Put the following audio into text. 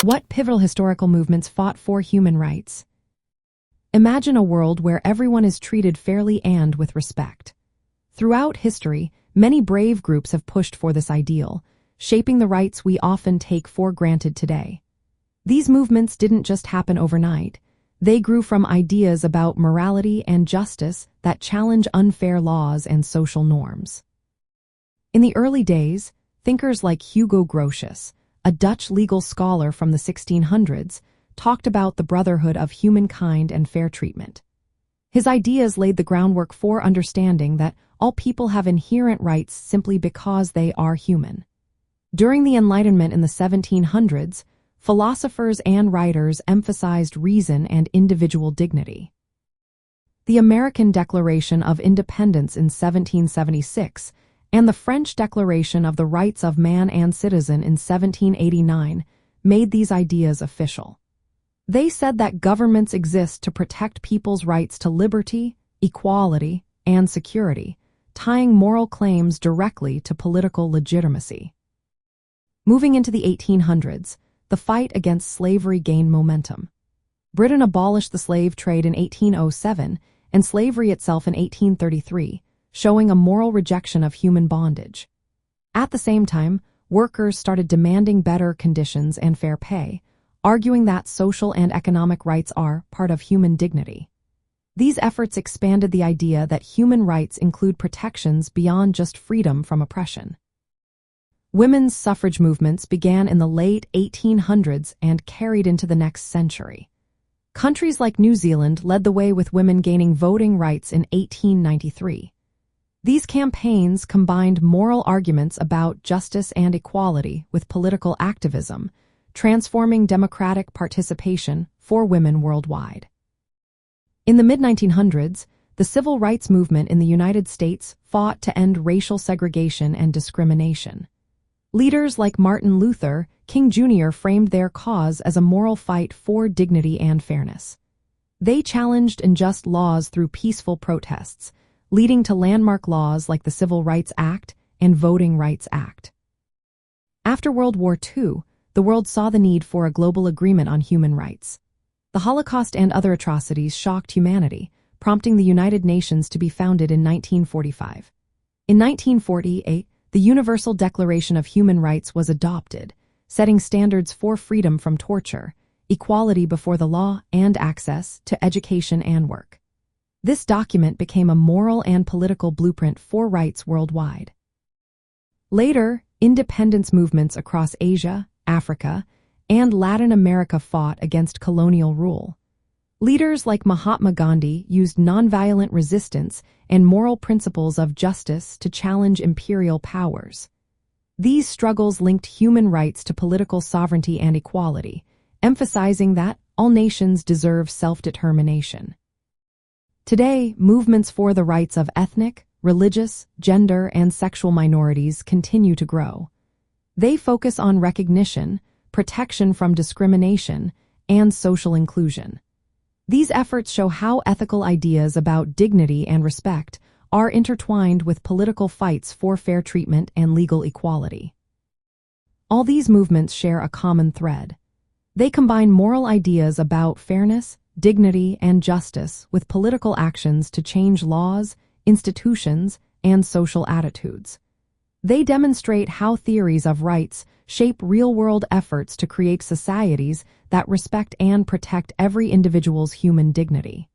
What pivotal historical movements fought for human rights? Imagine a world where everyone is treated fairly and with respect. Throughout history, many brave groups have pushed for this ideal, shaping the rights we often take for granted today. These movements didn't just happen overnight. They grew from ideas about morality and justice that challenge unfair laws and social norms. In the early days, thinkers like Hugo Grotius, a Dutch legal scholar from the 1600s, talked about the brotherhood of humankind and fair treatment. His ideas laid the groundwork for understanding that all people have inherent rights simply because they are human. During the Enlightenment in the 1700s, philosophers and writers emphasized reason and individual dignity. The American Declaration of Independence in 1776 and the French Declaration of the Rights of Man and Citizen in 1789 made these ideas official. They said that governments exist to protect people's rights to liberty, equality, and security, tying moral claims directly to political legitimacy. Moving into the 1800s, the fight against slavery gained momentum. Britain abolished the slave trade in 1807 and slavery itself in 1833, showing a moral rejection of human bondage. At the same time, workers started demanding better conditions and fair pay, arguing that social and economic rights are part of human dignity. These efforts expanded the idea that human rights include protections beyond just freedom from oppression. Women's suffrage movements began in the late 1800s and carried into the next century. Countries like New Zealand led the way with women gaining voting rights in 1893. These campaigns combined moral arguments about justice and equality with political activism, transforming democratic participation for women worldwide. In the mid-1900s, the civil rights movement in the United States fought to end racial segregation and discrimination. Leaders like Martin Luther King Jr. framed their cause as a moral fight for dignity and fairness. They challenged unjust laws through peaceful protests, leading to landmark laws like the Civil Rights Act and Voting Rights Act. After World War II, the world saw the need for a global agreement on human rights. The Holocaust and other atrocities shocked humanity, prompting the United Nations to be founded in 1945. In 1948, the Universal Declaration of Human Rights was adopted, setting standards for freedom from torture, equality before the law, and access to education and work. This document became a moral and political blueprint for rights worldwide. Later, independence movements across Asia, Africa, and Latin America fought against colonial rule. Leaders like Mahatma Gandhi used nonviolent resistance and moral principles of justice to challenge imperial powers. These struggles linked human rights to political sovereignty and equality, emphasizing that all nations deserve self-determination. Today, movements for the rights of ethnic, religious, gender, and sexual minorities continue to grow. They focus on recognition, protection from discrimination, and social inclusion. These efforts show how ethical ideas about dignity and respect are intertwined with political fights for fair treatment and legal equality. All these movements share a common thread. They combine moral ideas about fairness, dignity, and justice with political actions to change laws, institutions, and social attitudes. They demonstrate how theories of rights shape real-world efforts to create societies that respect and protect every individual's human dignity.